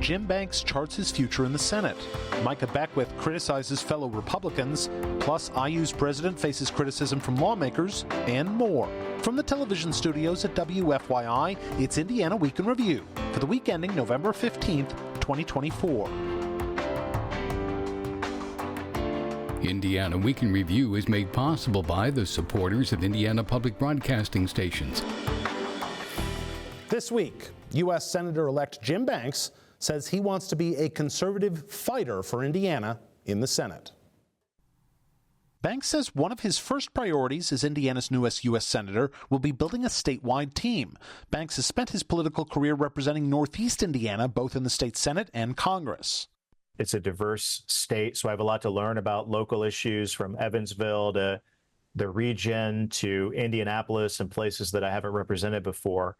Jim Banks charts his future in the Senate. Micah Beckwith criticizes fellow Republicans. Plus, IU's president faces criticism from lawmakers, and more. From the television studios at WFYI, it's Indiana Week in Review for the week ending November 15th, 2024. Indiana Week in Review is made possible by the supporters of Indiana Public Broadcasting Stations. This week, U.S. Senator-elect Jim Banks says he wants to be a conservative fighter for Indiana in the Senate. Banks says one of his first priorities as Indiana's newest U.S. Senator will be building a statewide team. Banks has spent his political career representing Northeast Indiana, both in the state Senate and Congress. It's a diverse state, so I have a lot to learn about local issues from Evansville to the region to Indianapolis and places that I haven't represented before.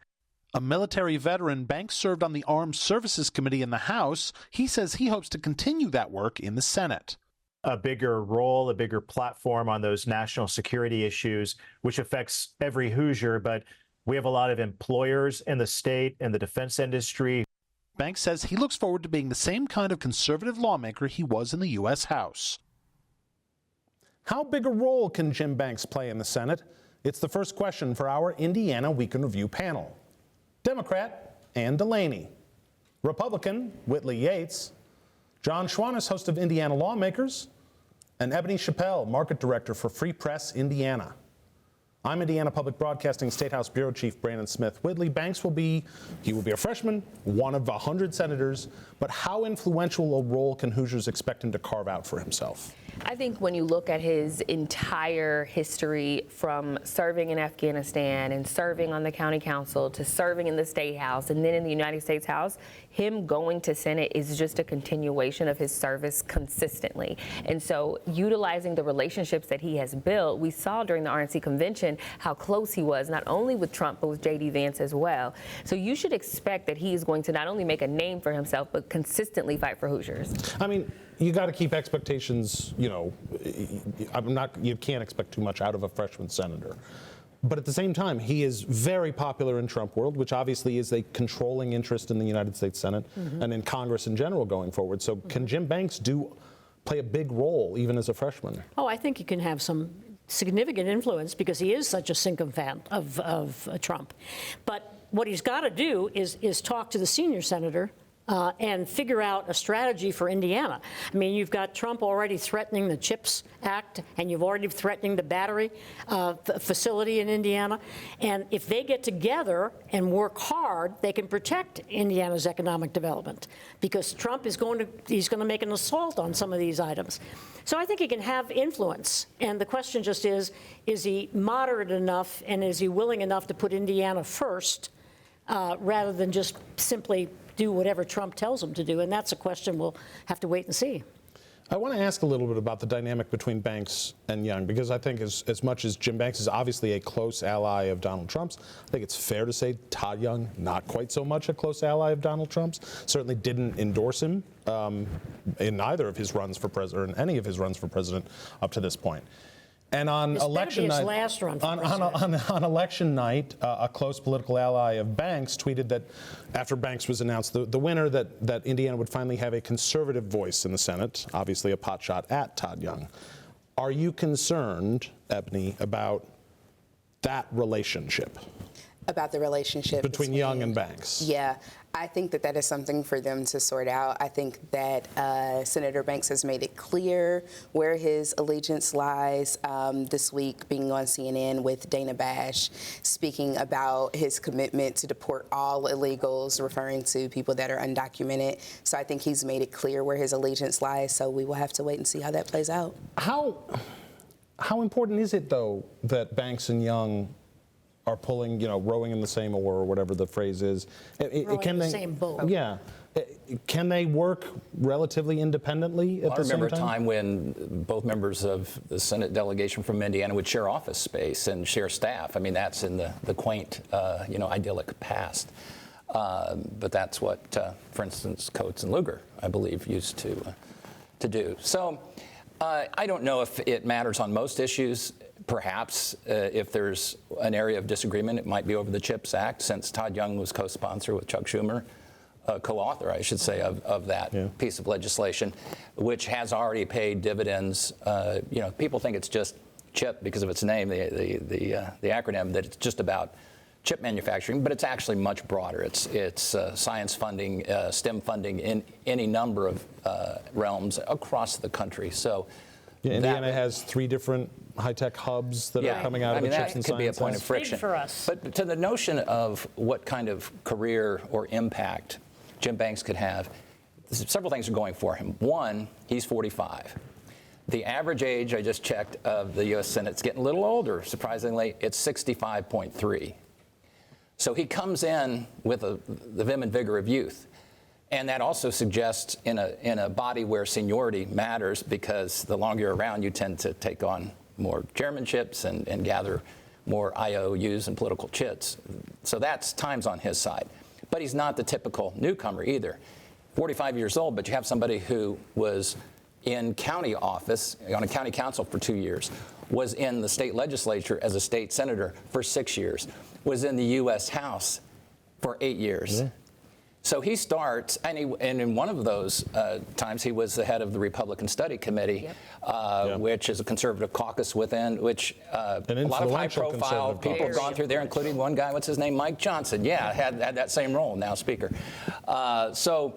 A military veteran, Banks served on the Armed Services Committee in the House. He says he hopes to continue that work in the Senate. A bigger role, a bigger platform on those national security issues, which affects every Hoosier, but we have a lot of employers in the state and the defense industry. Banks says he looks forward to being the same kind of conservative lawmaker he was in the U.S. House. How big a role can Jim Banks play in the Senate? It's the first question for our Indiana Week in Review panel. Democrat Ann DeLaney, Republican Whitley Yates, John Schwantes, host of Indiana Lawmakers, and Ebony Chappel, Market Director for Free Press Indiana. I'm Indiana Public Broadcasting State House Bureau Chief Brandon Smith. Whitley Banks will be a freshman, one of 100 senators, but how influential a role can Hoosiers expect him to carve out for himself? I think when you look at his entire history from serving in Afghanistan and serving on the county council to serving in the state house and then in the United States House, him going to Senate is just a continuation of his service consistently. And so utilizing the relationships that he has built, we saw during the RNC convention how close he was, not only with Trump, but with J.D. Vance as well. So you should expect that he is going to not only make a name for himself, but consistently fight for Hoosiers. I mean, you got to keep expectations, you can't expect too much out of a freshman senator. But at the same time, he is very popular in Trump world, which obviously is a controlling interest in the United States Senate and in Congress in general going forward. So can Jim Banks play a big role even as a freshman? Oh, I think he can have some significant influence because he is such a sycophant of Trump. But what he's got to do is talk to the senior senator and figure out a strategy for Indiana. I mean, you've got Trump already threatening the CHIPS Act, and you've already threatening the battery facility in Indiana. And if they get together and work hard, they can protect Indiana's economic development because Trump is going to make an assault on some of these items. So I think he can have influence. And the question just is he moderate enough and is he willing enough to put Indiana first rather than just simply do whatever Trump tells him to do? And that's a question we'll have to wait and see. I want to ask a little bit about the dynamic between Banks and Young, because I think as much as Jim Banks is obviously a close ally of Donald Trump's, I think it's fair to say Todd Young, not quite so much a close ally of Donald Trump's, certainly didn't endorse him in either of his runs for president, or in any of his runs for president up to this point. And on election night, on election night, a close political ally of Banks tweeted that after Banks was announced the winner, that Indiana would finally have a conservative voice in the Senate, obviously a pot shot at Todd Young. Are you concerned, Ebony, about that relationship? About the relationship between Young and Banks? Yeah. I think that is something for them to sort out. I think that Senator Banks has made it clear where his allegiance lies this week, being on CNN with Dana Bash, speaking about his commitment to deport all illegals, referring to people that are undocumented. So I think he's made it clear where his allegiance lies. So we will have to wait and see how that plays out. How important is it, though, that Banks and Young are pulling, rowing in the same oar, or whatever the phrase is? Rowing in the same boat. Yeah. Can they work relatively independently at the same time? I remember a time when both members of the Senate delegation from Indiana would share office space and share staff. I mean, that's in the quaint, idyllic past. But that's what, for instance, Coates and Lugar, I believe, used to do. So I don't know if it matters on most issues. Perhaps if there's an area of disagreement, it might be over the CHIPS Act, since Todd Young was co-sponsor with Chuck Schumer co-author, I should say, of that piece of legislation, which has already paid dividends. You know, people think it's just CHIP because of its name, the acronym, that it's just about chip manufacturing, but it's actually much broader. It's science funding, STEM funding in any number of realms across the country. So Indiana has 3 different high-tech hubs that are coming out of the chips and science. That could be a point of friction. Big for us. But to the notion of what kind of career or impact Jim Banks could have, several things are going for him. One, he's 45. The average age, I just checked, of the U.S. Senate is getting a little older, surprisingly. It's 65.3. So he comes in with the vim and vigor of youth. And that also suggests in a body where seniority matters, because the longer you're around, you tend to take on more chairmanships and gather more IOUs and political chits. So that's time's on his side. But he's not the typical newcomer either. 45 years old, but you have somebody who was in county office, on a county council for 2 years, was in the state legislature as a state senator for 6 years, was in the U.S. House for 8 years. Yeah. So he starts, and in one of those times, he was the head of the Republican Study Committee, which is a conservative caucus within, which a lot of high-profile people have gone through there, including one guy, what's his name, Mike Johnson. Yeah, had that same role, now Speaker. So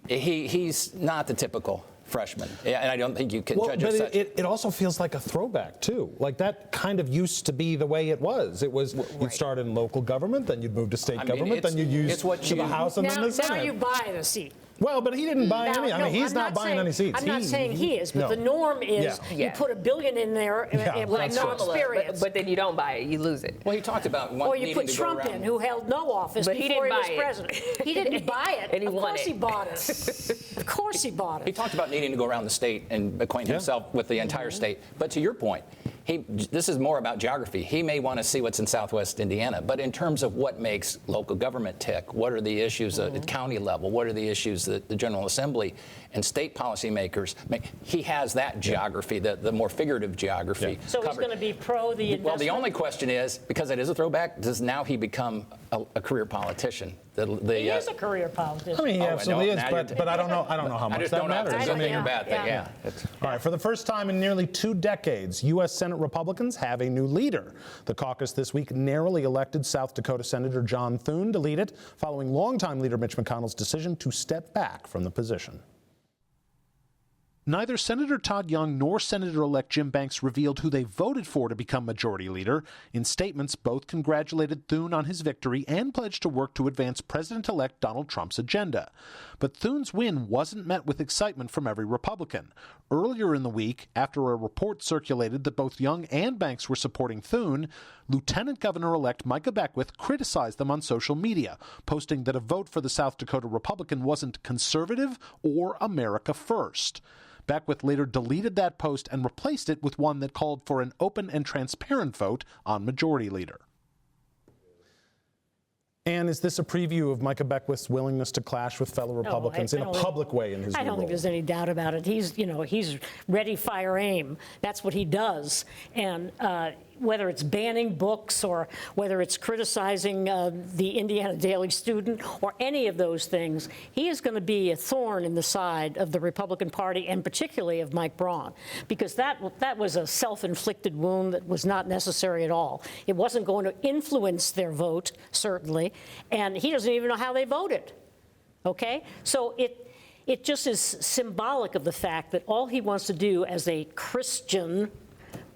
he's not the typical freshman, and I don't think you can judge it. But it also feels like a throwback too. Like that kind of used to be the way it was. It was you'd start in local government, then you'd move to state government, then you'd use to the House and then the Senate. Now you buy the seat. Well, but he didn't buy any. I mean, he's not buying any seats. I'm not saying he is, but the norm is you put $1 billion in there with no experience. But then you don't buy it, you lose it. Well, he talked about or you put Trump in, who held no office before he was president. He didn't buy it. And of course he bought it. Of course he bought it. He talked about needing to go around the state and acquaint himself with the entire state. But to your point, this is more about geography. He may want to see what's in Southwest Indiana, but in terms of what makes local government tick, what are the issues at county level, what are the issues that the General Assembly and state policymakers make, he has that geography, the more figurative geography. So he's going to be pro the investment? Well, the only question is, because it is a throwback, does now he become a career politician? He is a career politician. I mean, he absolutely is, but I don't know how much that matters. I don't think it's a bad thing, yeah. All right, for the first time in nearly 2 decades, U.S. Senate Republicans have a new leader. The caucus this week narrowly elected South Dakota Senator John Thune to lead it, following longtime leader Mitch McConnell's decision to step back from the position. Neither Senator Todd Young nor Senator-elect Jim Banks revealed who they voted for to become majority leader. In statements, both congratulated Thune on his victory and pledged to work to advance President-elect Donald Trump's agenda. But Thune's win wasn't met with excitement from every Republican. Earlier in the week, after a report circulated that both Young and Banks were supporting Thune, Lieutenant Governor-elect Micah Beckwith criticized them on social media, posting that a vote for the South Dakota Republican wasn't conservative or America first. Beckwith later deleted that post and replaced it with one that called for an open and transparent vote on majority leader. And is this a preview of Micah Beckwith's willingness to clash with fellow Republicans in a public way in his new role? I don't think there's any doubt about it. He's ready, fire, aim. That's what he does. And whether it's banning books or whether it's criticizing the Indiana Daily Student or any of those things, he is going to be a thorn in the side of the Republican Party and particularly of Mike Braun, because that was a self-inflicted wound that was not necessary at all. It wasn't going to influence their vote, certainly, and he doesn't even know how they voted. Okay? So it just is symbolic of the fact that all he wants to do as a Christian,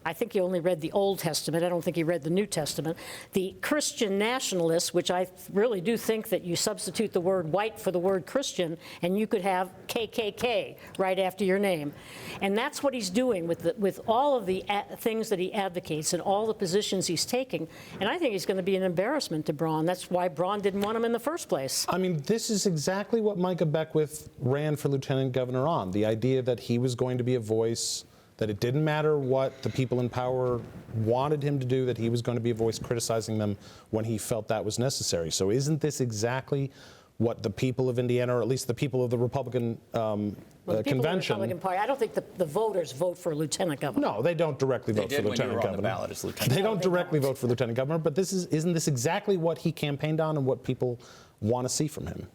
I think he only read the Old Testament. I don't think he read the New Testament. The Christian nationalists, which I really do think that you substitute the word white for the word Christian, and you could have KKK right after your name. And that's what he's doing with all of the things that he advocates and all the positions he's taking. And I think he's going to be an embarrassment to Braun. That's why Braun didn't want him in the first place. I mean, this is exactly what Micah Beckwith ran for lieutenant governor on, the idea that he was going to be a voice, that it didn't matter what the people in power wanted him to do, that he was going to be a voice criticizing them when he felt that was necessary. So isn't this exactly what the people of Indiana, or at least the people of the Republican convention... Of the Republican Party, I don't think the voters vote for lieutenant governor. No, they don't directly vote for lieutenant governor. On the ballot as lieutenant. They don't directly vote for lieutenant governor, but isn't this exactly what he campaigned on and what people want to see from him?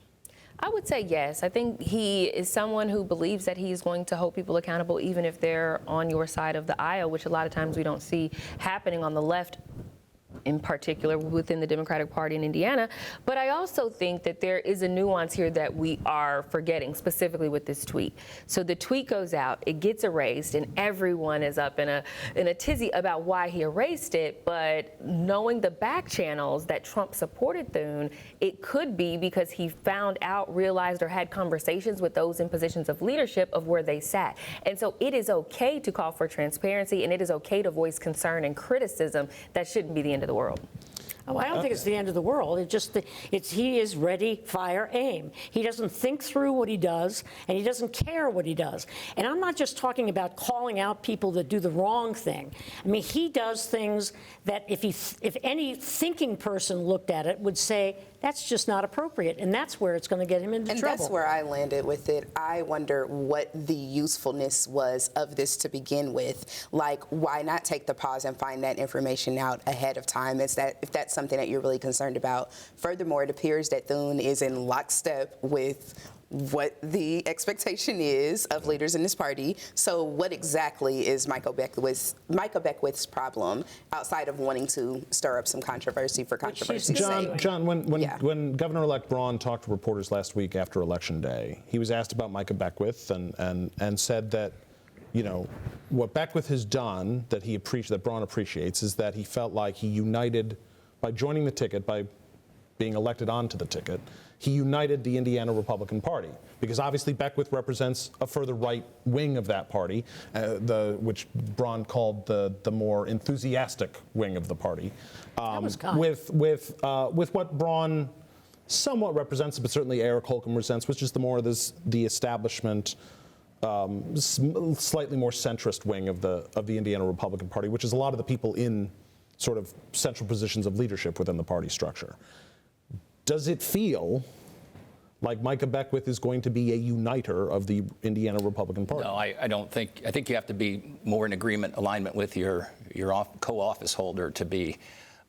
I would say yes. I think he is someone who believes that he's going to hold people accountable even if they're on your side of the aisle, which a lot of times we don't see happening on the left, in particular within the Democratic Party in Indiana. But I also think that there is a nuance here that we are forgetting, specifically with this tweet. So the tweet goes out, it gets erased, and everyone is up in a tizzy about why he erased it. But knowing the back channels that Trump supported Thune, it could be because he found out, realized, or had conversations with those in positions of leadership of where they sat. And so it is okay to call for transparency, and it is okay to voice concern and criticism. That shouldn't be the end of the world. Oh, I don't think it's the end of the world. He is ready, fire, aim. He doesn't think through what he does, and he doesn't care what he does. And I'm not just talking about calling out people that do the wrong thing. I mean, he does things that if any thinking person looked at it would say, that's just not appropriate, and that's where it's going to get him into trouble. And that's where I landed with it. I wonder what the usefulness was of this to begin with. Like, why not take the pause and find that information out ahead of time? If that's something that you're really concerned about. Furthermore, it appears that Thune is in lockstep with what the expectation is of leaders in this party. So what exactly is Micah Beckwith's problem outside of wanting to stir up some controversy for controversy's sake? John, when Governor-elect Braun talked to reporters last week after Election Day, he was asked about Micah Beckwith and said that, you know, what Beckwith has done that Braun appreciates is that he felt like he united, by joining the ticket, by being elected onto the ticket, he united the Indiana Republican Party, because obviously Beckwith represents a further right wing of that party, which Braun called the more enthusiastic wing of the party. That was kind. With what Braun somewhat represents, but certainly Eric Holcomb represents, which is the establishment, slightly more centrist wing of the Indiana Republican Party, which is a lot of the people in sort of central positions of leadership within the party structure. Does it feel like Micah Beckwith is going to be a uniter of the Indiana Republican Party? No, I don't think. I think you have to be more in alignment with your co-office holder to be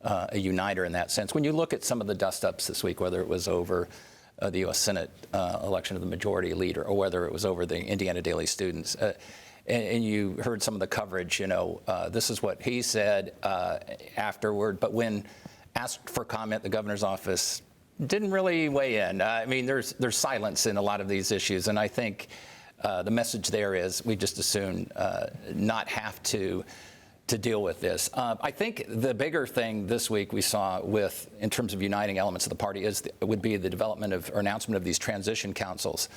a uniter in that sense. When you look at some of the dust-ups this week, whether it was over the U.S. Senate election of the majority leader, or whether it was over the Indiana Daily Students, and you heard some of the coverage, you know, this is what he said afterward. But when asked for comment, the governor's office didn't really weigh in. I mean, there's silence in a lot of these issues, and I think the message there is we just as soon not have to deal with this. I think the bigger thing this week we saw in terms of uniting elements of the party would be the development or announcement of these transition councils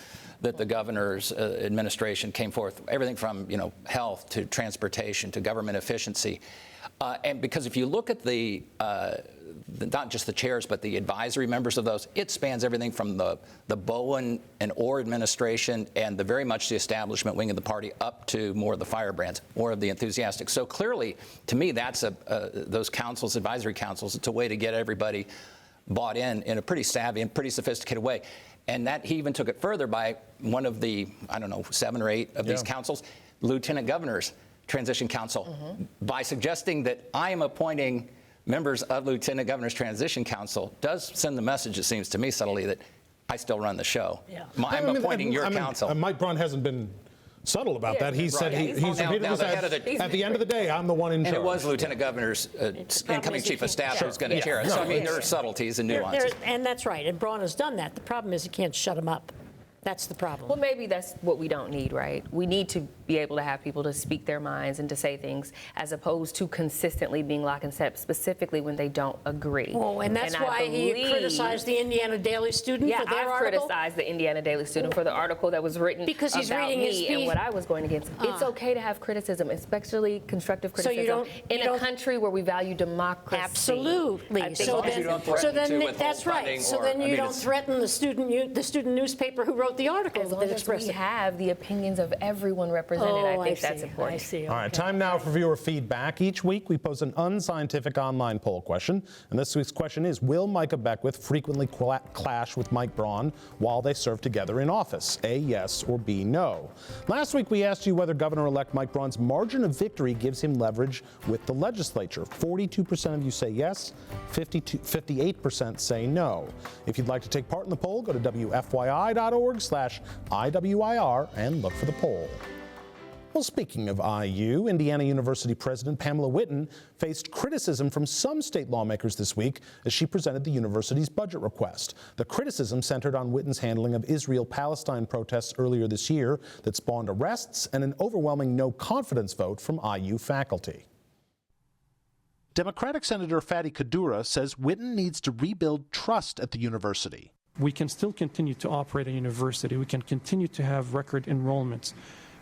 that the governor's administration came forth, everything from, you know, health to transportation to government efficiency. And because if you look at not just the chairs, but the advisory members of those, it spans everything from the Bowen and Orr administration and very much the establishment wing of the party up to more of the firebrands, more of the enthusiastic. So clearly, to me, that's those councils, advisory councils, it's a way to get everybody bought in a pretty savvy and pretty sophisticated way. And that he even took it further by one of the, 7 or 8 of these councils, lieutenant governors transition council, by suggesting that I am appointing members of Lieutenant Governor's Transition Council does send the message, it seems to me subtly, that I still run the show. Yeah. I'm appointing your council. Mike Braun hasn't been subtle about that. He said he's repeatedly said, at the end of the day, I'm the one in charge. And it was Lieutenant Governor's incoming chief of staff who's going to chair it. So, I mean, there are subtleties and nuances. And that's right. And Braun has done that. The problem is he can't shut him up. That's the problem. Well, maybe that's what we don't need, right? We need to be able to have people to speak their minds and to say things, as opposed to consistently being lock and step, specifically when they don't agree. Oh, and that's why he criticized the Indiana Daily Student for their article? I've criticized the Indiana Daily Student for the article that was written because he's about reading me and what I was going against. It's okay to have criticism, especially constructive criticism, in a country where we value democracy. Absolutely. So then that's right. So then you don't threaten the student newspaper who wrote the article. As long as we have the opinions of everyone represented represented. I think that's I important. see. All right, time now for viewer feedback. Each week we pose an unscientific online poll question, and this week's question is, will Micah Beckwith frequently clash with Mike Braun while they serve together in office? A, yes, or B, no. Last week we asked you whether Governor-elect Mike Braun's margin of victory gives him leverage with the legislature. 42% of you say yes, 58% say no. If you'd like to take part in the poll, go to WFYI.org/IWIR and look for the poll. Well, speaking of IU, Indiana University President Pamela Whitten faced criticism from some state lawmakers this week as she presented the university's budget request. The criticism centered on Whitten's handling of Israel-Palestine protests earlier this year that spawned arrests and an overwhelming no-confidence vote from IU faculty. Democratic Senator Fadi Kadura says Whitten needs to rebuild trust at the university. We can still continue to operate a university. We can continue to have record enrollments.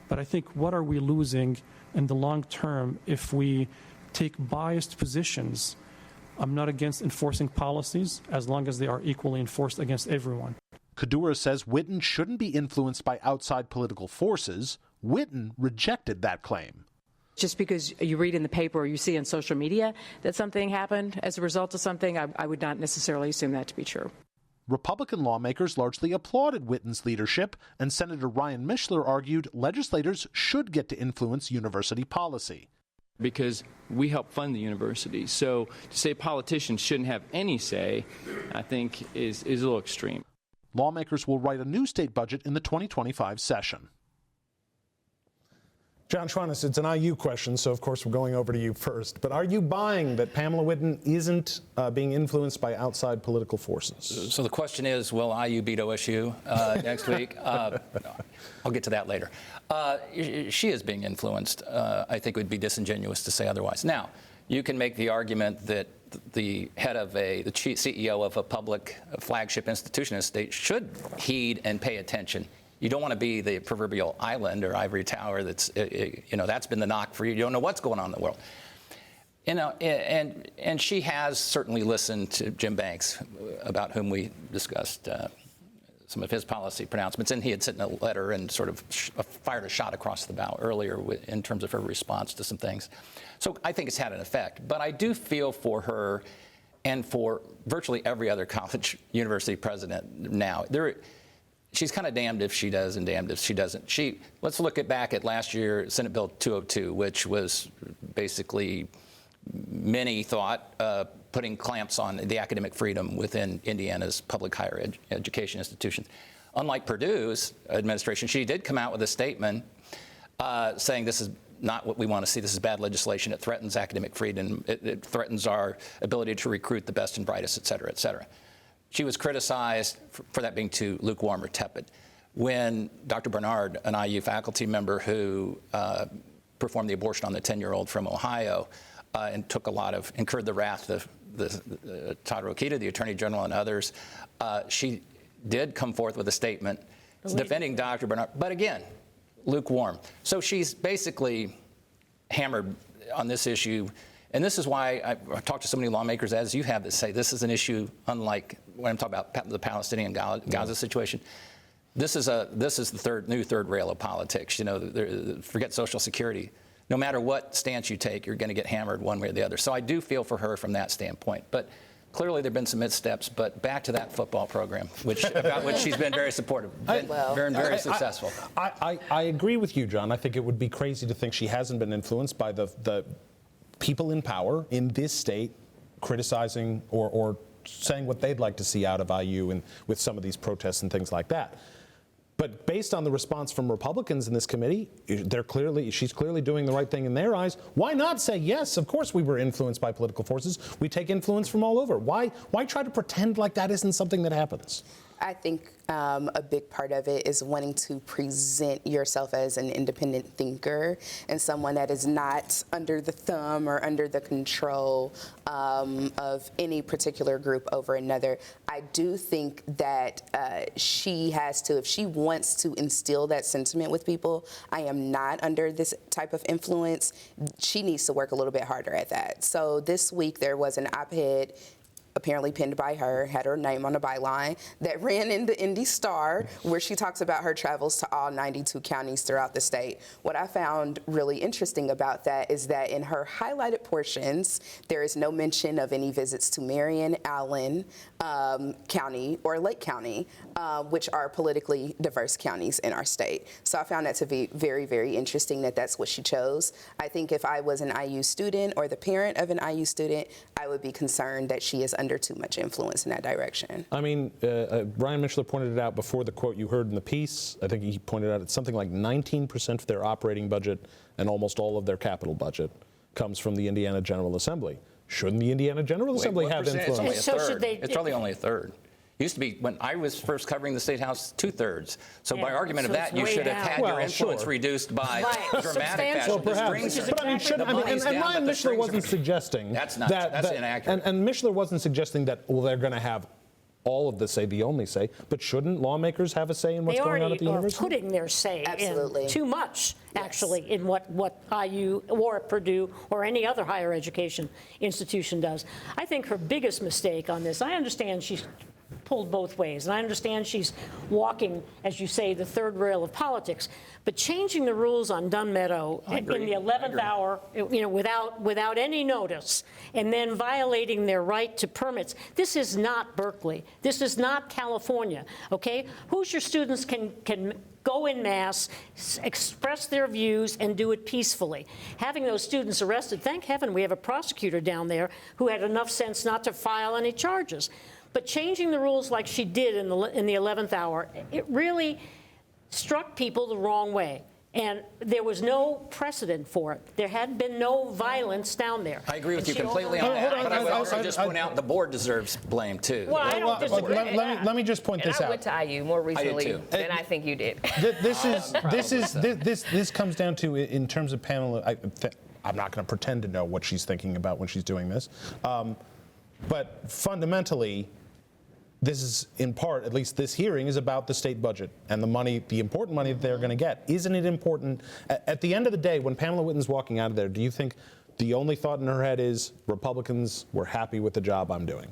But I think what are we losing in the long term if we take biased positions? I'm not against enforcing policies as long as they are equally enforced against everyone. Kadura says Whitten shouldn't be influenced by outside political forces. Whitten rejected that claim. Just because you read in the paper or you see on social media that something happened as a result of something, I would not necessarily assume that to be true. Republican lawmakers largely applauded Whitten's leadership, and Senator Ryan Mishler argued legislators should get to influence university policy. Because we help fund the university. So to say politicians shouldn't have any say, I think is a little extreme. Lawmakers will write a new state budget in the 2025 session. John Schwantes, it's an IU question, so of course we're going over to you first. But are you buying that Pamela Whitten isn't being influenced by outside political forces? So the question is, will IU beat OSU next week? I'll get to that later. She is being influenced. I think it would be disingenuous to say otherwise. Now, you can make the argument that the head of the chief CEO of a public flagship institution in the state should heed and pay attention. You don't want to be the proverbial island or ivory tower that's, that's been the knock for you. You don't know what's going on in the world. And she has certainly listened to Jim Banks, about whom we discussed some of his policy pronouncements. And he had sent in a letter and sort of fired a shot across the bow earlier in terms of her response to some things. So I think it's had an effect. But I do feel for her and for virtually every other college university president now. She's kind of damned if she does and damned if she doesn't. Let's look back at last year, Senate Bill 202, which was basically, many thought, putting clamps on the academic freedom within Indiana's public higher education institutions. Unlike Purdue's administration, she did come out with a statement saying this is not what we want to see. This is bad legislation. It threatens academic freedom. It threatens our ability to recruit the best and brightest, et cetera, et cetera. She was criticized for that being too lukewarm or tepid. When Dr. Bernard, an IU faculty member who performed the abortion on the 10-year-old from Ohio and incurred the wrath of Todd Rokita, the Attorney General, and others, she did come forth with a statement defending Dr. Bernard, but again, lukewarm. So she's basically hammered on this issue. And this is why I talked to so many lawmakers, as you have, that say this is an issue unlike when I'm talking about the Palestinian Gaza situation. This is the new third rail of politics. Forget Social Security. No matter what stance you take, you're going to get hammered one way or the other. So I do feel for her from that standpoint. But clearly there have been some missteps. But back to that football program, about which she's been very supportive, very successful. I agree with you, John. I think it would be crazy to think she hasn't been influenced by the people in power in this state criticizing or saying what they'd like to see out of IU and with some of these protests and things like that. But based on the response from Republicans in this committee, she's clearly doing the right thing in their eyes. Why not say, yes, of course we were influenced by political forces. We take influence from all over. Why try to pretend like that isn't something that happens? I think a big part of it is wanting to present yourself as an independent thinker and someone that is not under the thumb or under the control of any particular group over another. I do think that she has to, if she wants to instill that sentiment with people, I am not under this type of influence, she needs to work a little bit harder at that. So this week there was an op-ed apparently penned by her, had her name on a byline, that ran in the Indy Star, where she talks about her travels to all 92 counties throughout the state. What I found really interesting about that is that in her highlighted portions, there is no mention of any visits to Marion, Allen County, or Lake County, which are politically diverse counties in our state. So I found that to be very, very interesting that that's what she chose. I think if I was an IU student or the parent of an IU student, I would be concerned that she is under too much influence in that direction. I mean, Brian Michler pointed it out before the quote you heard in the piece. I think he pointed out it's something like 19% of their operating budget and almost all of their capital budget comes from the Indiana General Assembly. Shouldn't the Indiana General Assembly have influence? It's probably only a third. It used to be, when I was first covering the State House, 2/3. So by argument of that, you should have had your influence reduced by dramatic fashion. But I mean, and Brian Michler wasn't suggesting that's inaccurate. And Michler wasn't suggesting that, well, they're going to have all of the say, the only say, but shouldn't lawmakers have a say in what's going on at the university? They already are putting their say in too much, actually, in what IU or Purdue or any other higher education institution does. I think her biggest mistake on this, I understand she's pulled both ways, and I understand she's walking, as you say, the third rail of politics, but changing the rules on Dunn Meadow in the 11th hour, without any notice, and then violating their right to permits. This is not Berkeley. This is not California. Okay, Hoosier students can go in mass, express their views, and do it peacefully. Having those students arrested, thank heaven we have a prosecutor down there who had enough sense not to file any charges. But changing the rules like she did in the 11th hour, it really struck people the wrong way. And there was no precedent for it. There had been no violence down there. I agree with you completely on that, but I would also just point out the board deserves blame, too. Well, I don't disagree. Let me just point this out. I went to IU more recently than I think you did. This comes down to, in terms of Pamela, I'm not going to pretend to know what she's thinking about when she's doing this. But fundamentally, this is, in part, at least this hearing is about the state budget and the money, the important money that they're going to get. Isn't it important? At the end of the day, when Pamela Whitten's walking out of there, do you think the only thought in her head is Republicans were happy with the job I'm doing?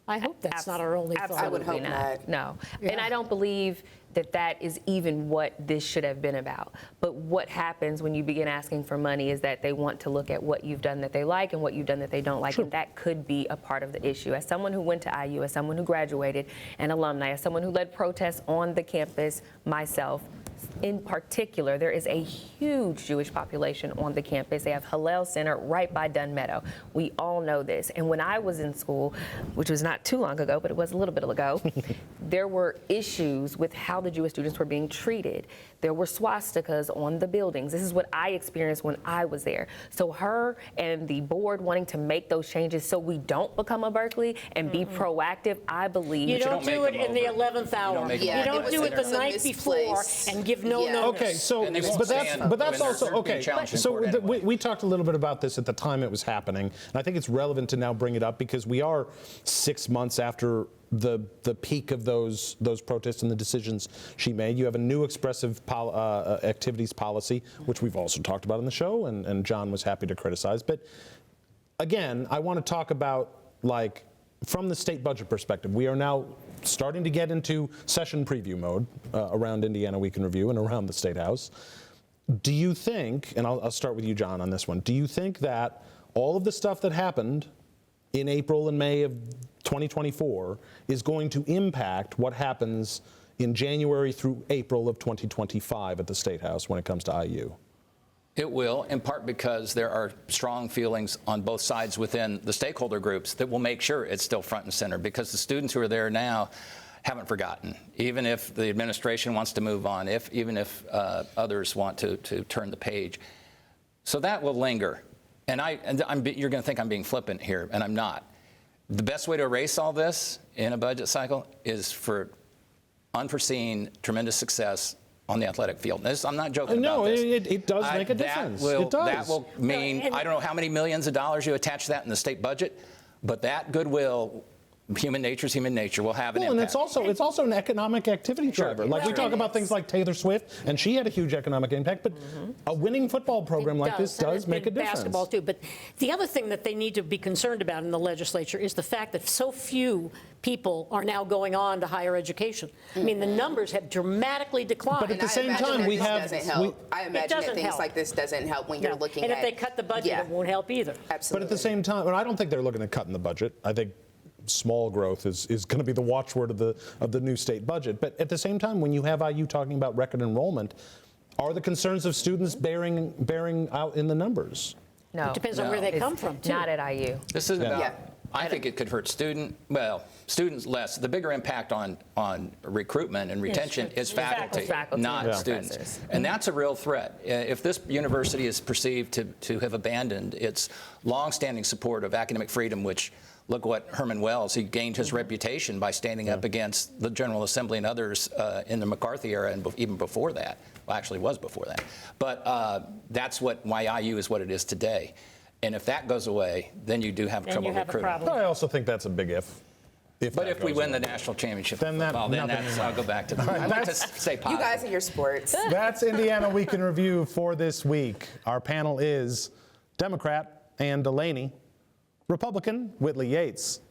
I hope that's not our only thought. I would hope not. No. Yeah. And I don't believe that is even what this should have been about. But what happens when you begin asking for money is that they want to look at what you've done that they like and what you've done that they don't like. Sure. And that could be a part of the issue. As someone who went to IU, as someone who graduated, an alumni, as someone who led protests on the campus myself, in particular, there is a huge Jewish population on the campus. They have Hillel Center right by Dunn Meadow. We all know this. And when I was in school, which was not too long ago, but it was a little bit ago, there were issues with how the Jewish students were being treated. There were swastikas on the buildings. This is what I experienced when I was there. So her and the board wanting to make those changes so we don't become a Berkeley and be proactive, I believe. You don't do it in the 11th hour. You don't do it the night before and give no notice. Okay, so but that's also okay. So we talked a little bit about this at the time it was happening, and I think it's relevant to now bring it up because we are 6 months after the peak of those protests and the decisions she made. You have a new expressive activities policy, which we've also talked about on the show, and John was happy to criticize. But again, I want to talk about, like, from the state budget perspective, we are now starting to get into session preview mode around Indiana Week in Review and around the State House. Do you think, and I'll start with you, John, on this one, do you think that all of the stuff that happened in April and May of 2024 is going to impact what happens in January through April of 2025 at the State House when it comes to IU? It will, in part because there are strong feelings on both sides within the stakeholder groups that will make sure it's still front and center, because the students who are there now haven't forgotten, even if the administration wants to move on, even if others want to turn the page. So that will linger. And you're going to think I'm being flippant here, and I'm not. The best way to erase all this in a budget cycle is for unforeseen tremendous success on the athletic field. I'm not joking about this. No, it does make a difference. It does. That will mean, I don't know how many millions of dollars you attach to that in the state budget, but that goodwill human nature is human nature. We'll have an impact. And it's also an economic activity driver. Like we talk about things like Taylor Swift, and she had a huge economic impact, but a winning football program like this does make a difference. Basketball too. But the other thing that they need to be concerned about in the legislature is the fact that so few people are now going on to higher education. I mean, the numbers have dramatically declined. But at the same time, we have. I imagine that things like this doesn't help when you're looking at. And if they cut the budget, it won't help either. Absolutely. But at the same time, I don't think they're looking at cutting the budget. I think small growth is going to be the watchword of the new state budget. But at the same time, when you have IU talking about record enrollment, are the concerns of students bearing out in the numbers? No. It depends on where they come from, too. Not at IU. This is about, I think it could hurt students less. The bigger impact on recruitment and retention is faculty, not students. And that's a real threat. If this university is perceived to have abandoned its longstanding support of academic freedom, which, look what Herman Wells, he gained his reputation by standing up against the General Assembly and others in the McCarthy era and even before that. Well, actually was before that. But that's why IU is what it is today. And if that goes away, then you do have trouble recruiting. I also think that's a big if. But if we win the national championship, then I'll go back to that. I like to say positive. You guys and your sports. That's Indiana Week in Review for this week. Our panel is Democrat Ann DeLaney, Republican Whitley Yates,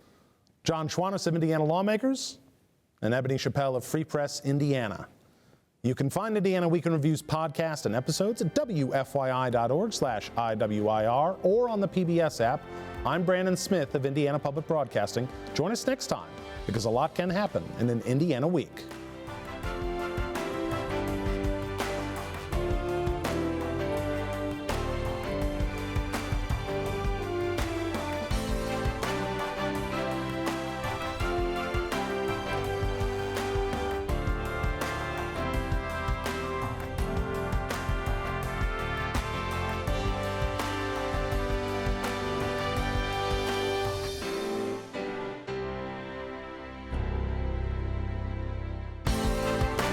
John Schwantes of Indiana Lawmakers, and Ebony Chappel of Free Press Indiana. You can find Indiana Week in Review's podcast and episodes at WFYI.org/IWIR or on the PBS app. I'm Brandon Smith of Indiana Public Broadcasting. Join us next time because a lot can happen in an Indiana week.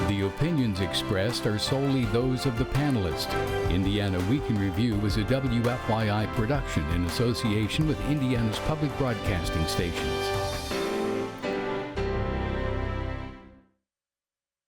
The opinions expressed are solely those of the panelists. Indiana Week in Review is a WFYI production in association with Indiana's public broadcasting stations.